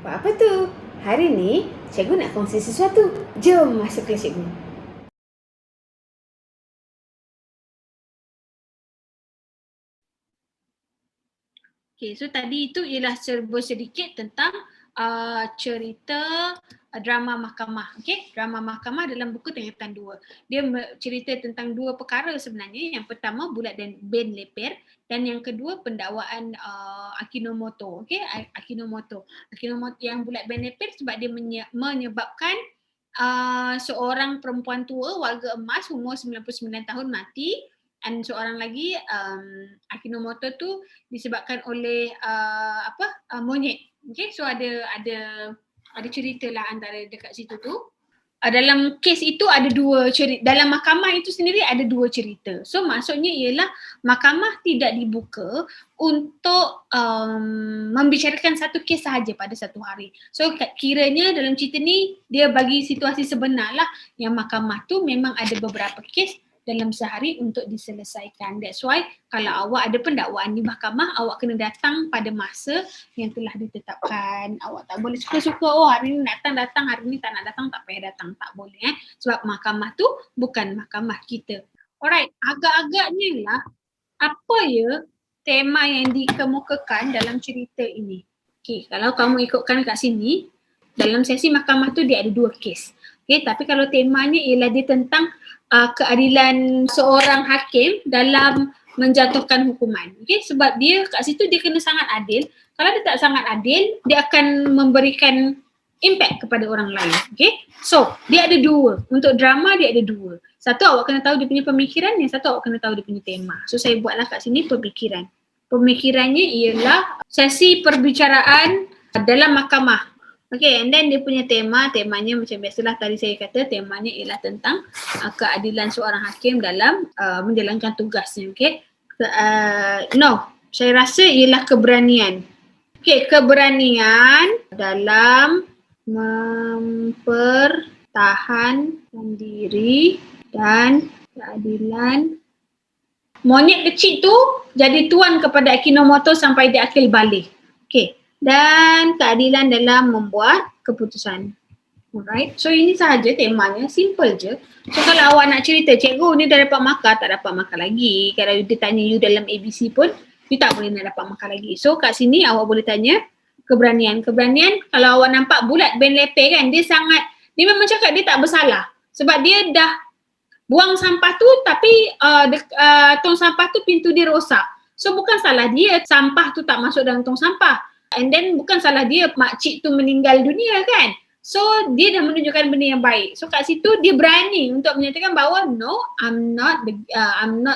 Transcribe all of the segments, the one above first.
Buat apa tu? Hari ni cikgu nak kongsi sesuatu. Jom masuk kelas cikgu. Okay, so tadi itu ialah serba sedikit tentang cerita drama mahkamah. Okay, drama mahkamah dalam buku tingkatan 2. Dia cerita tentang dua perkara sebenarnya. Yang pertama Bulat dan Ben Leper dan yang kedua pendakwaan Akinomoto. Okay, Akinomoto yang Bulat Ben Leper sebab dia menyebabkan seorang perempuan tua warga emas umur 99 tahun mati. Dan seorang lagi Akinomoto tu disebabkan oleh monyet. Okay, so ada cerita lah antara dekat situ tu. Dalam kes itu ada dua cerita, dalam mahkamah itu sendiri ada dua cerita. So maksudnya ialah mahkamah tidak dibuka untuk membicarakan satu kes sahaja pada satu hari. So kiranya dalam cerita ni dia bagi situasi sebenar lah yang mahkamah tu memang ada beberapa kes dalam sehari untuk diselesaikan. That's why kalau awak ada pendakwaan di mahkamah, awak kena datang pada masa yang telah ditetapkan. Awak tak boleh suka-suka, oh hari ni datang, hari ni tak nak datang, tak payah datang. Tak boleh sebab mahkamah tu bukan mahkamah kita. Alright, agak-agaknya lah apa ya tema yang dikemukakan dalam cerita ini. Okay, kalau kamu ikutkan kat sini, dalam sesi mahkamah tu dia ada dua kes. Okay, tapi kalau temanya ialah dia tentang keadilan seorang hakim dalam menjatuhkan hukuman. Okay, sebab dia kat situ dia kena sangat adil. Kalau dia tak sangat adil, dia akan memberikan impact kepada orang lain. Okay, so dia ada dua. Untuk drama dia ada dua. Satu awak kena tahu dia punya pemikiran, yang satu awak kena tahu dia punya tema. So saya buatlah kat sini pemikiran. Pemikirannya ialah sesi perbicaraan dalam mahkamah. Okay, and then dia punya temanya macam biasalah tadi saya kata, temanya ialah tentang keadilan seorang hakim dalam menjalankan tugasnya. Okay, saya rasa ialah keberanian. Okay, keberanian dalam mempertahankan diri dan keadilan. Monyet kecil tu jadi tuan kepada Akinomoto sampai dia akil balik. Okay, dan keadilan dalam membuat keputusan. Alright, so ini sahaja temanya, simple je. So kalau awak nak cerita, cikgu ni dah dapat markah, tak dapat markah lagi. Kalau dia tanya you dalam ABC pun, you tak boleh nak dapat markah lagi. So kat sini awak boleh tanya keberanian. Keberanian, kalau awak nampak Bulat Ben Leper kan, dia memang cakap dia tak bersalah. Sebab dia dah buang sampah tu tapi tong sampah tu pintu dia rosak. So bukan salah dia sampah tu tak masuk dalam tong sampah. And then bukan salah dia makcik tu meninggal dunia kan. So dia dah menunjukkan benda yang baik. So kat situ dia berani untuk menyatakan bahawa no, I'm not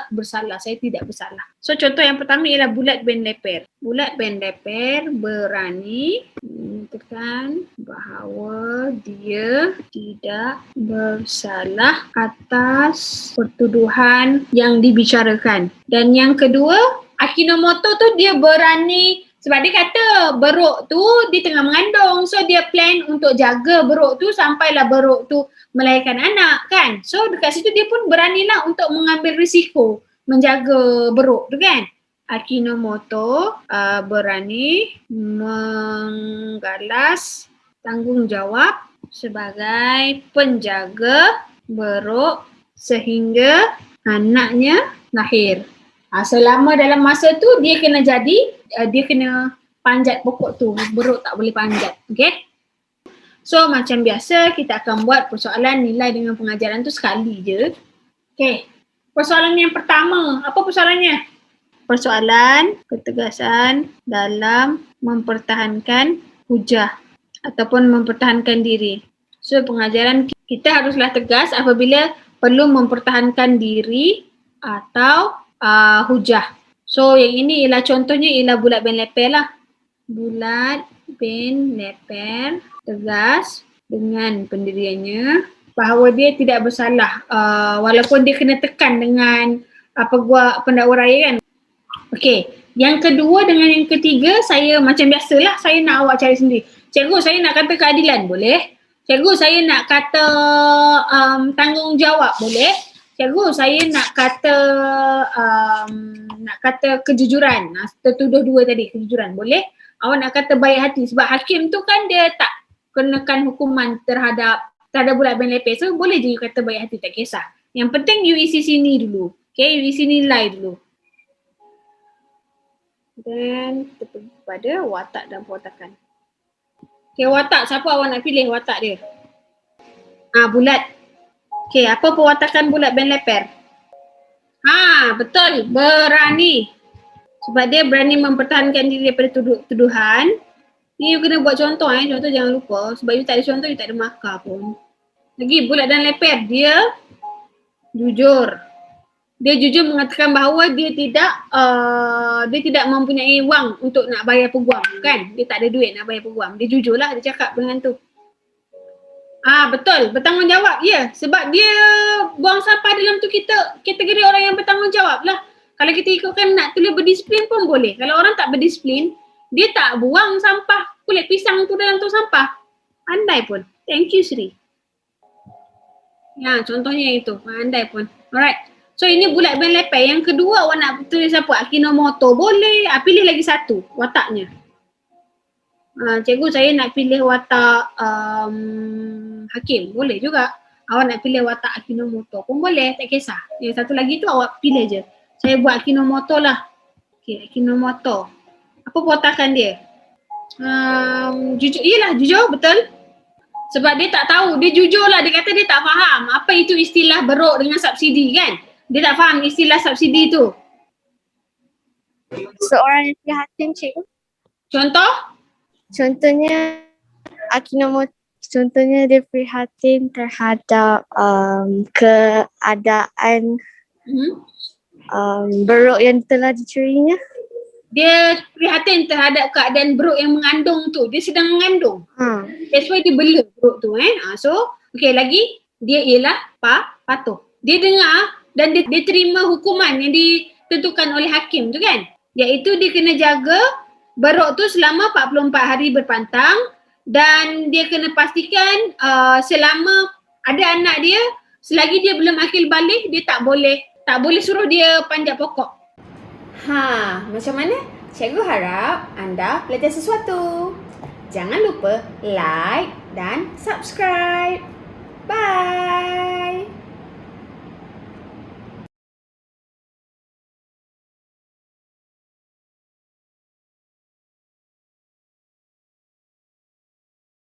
bersalah. Saya tidak bersalah. So contoh yang pertama ialah Bulat Ben Leper. Bulat Ben Leper berani menyatakan bahawa dia tidak bersalah atas pertuduhan yang dibicarakan. Dan yang kedua, Akinomoto tu dia berani sebab dia kata beruk tu dia tengah mengandung. So dia plan untuk jaga beruk tu sampailah beruk tu melahirkan anak kan. So dekat situ dia pun beranilah untuk mengambil risiko menjaga beruk tu kan. Akinomoto berani menggalas tanggungjawab sebagai penjaga beruk sehingga anaknya lahir. Selama dalam masa tu dia kena panjat pokok tu, beruk tak boleh panjat. Okay, so macam biasa kita akan buat persoalan nilai dengan pengajaran tu sekali je. Okay, persoalan yang pertama, apa persoalannya? Persoalan ketegasan dalam mempertahankan hujah ataupun mempertahankan diri. So pengajaran kita haruslah tegas apabila perlu mempertahankan diri atau hujah. So yang ini ialah contohnya ialah Bulat Ben Leper lah. Bulat Ben Leper tegas dengan pendiriannya bahawa dia tidak bersalah walaupun dia kena tekan dengan pendakwa raya kan. Okey, yang kedua dengan yang ketiga saya macam biasalah saya nak awak cari sendiri. Cikgu saya nak kata keadilan boleh? Cikgu saya nak kata tanggungjawab boleh? Cikgu, saya nak kata kejujuran. Tertuduh dua tadi, kejujuran. Boleh? Awak nak kata baik hati sebab hakim tu kan dia tak kenakan hukuman terhadap bulat bin lepeh. So boleh je you kata baik hati, tak kisah. Yang penting you isi sini dulu. Okay, you isi nilai dulu. Dan kita pergi kepada watak dan pewatakan. Okay, watak. Siapa awak nak pilih watak dia? Bulat. Okay, apa pewatakan bulat bin lepeh? Betul. Berani. Sebab dia berani mempertahankan diri daripada tuduhan. Ni you kena buat contoh contoh jangan lupa. Sebab you tak ada contoh, you tak ada markah pun. Lagi bulat dan lepeh, dia jujur. Dia jujur mengatakan bahawa dia tidak mempunyai wang untuk nak bayar peguam, kan? Dia tak ada duit nak bayar peguam. Dia jujurlah, dia cakap dengan tu. Betul, bertanggungjawab. Ya, sebab dia buang sampah dalam tu, kita kategori orang yang bertanggungjawab lah. Kalau kita ikutkan nak tulis berdisiplin pun boleh. Kalau orang tak berdisiplin, dia tak buang sampah kulit pisang tu dalam tu sampah. Andai pun. Thank you, Sri. Contohnya itu. Andai pun. Alright. So ini bulat bin lepeh. Yang kedua awak nak tulis apa? Akinomoto. Boleh. Pilih lagi satu wataknya. Cikgu, saya nak pilih watak hakim. Boleh juga. Awak nak pilih watak Akinomoto pun boleh. Tak kisah. Yang satu lagi tu awak pilih je. Saya buat Akinomoto lah. Okay, Akinomoto. Apa pewatakan dia? Jujur. Yelah, jujur. Betul. Sebab dia tak tahu. Dia jujur lah. Dia kata dia tak faham. Apa itu istilah beruk dengan subsidi, kan? Dia tak faham istilah subsidi tu. Seorang yang prihatin, cikgu. Contoh? Contohnya Akinomoto. Contohnya dia prihatin terhadap keadaan beruk yang telah dicurinya. Dia prihatin terhadap keadaan beruk yang mengandung tu. Dia sedang mengandung. That's why dia bela beruk tu. So, okay, lagi dia ialah patuh. Dia dengar dan dia terima hukuman yang ditentukan oleh hakim tu, kan. Iaitu dia kena jaga beruk tu selama 44 hari berpantang dan dia kena pastikan selama ada anak dia, selagi dia belum akil balik, dia tak boleh suruh dia panjat pokok. Macam mana? Cikgu harap anda belajar sesuatu. Jangan lupa like dan subscribe.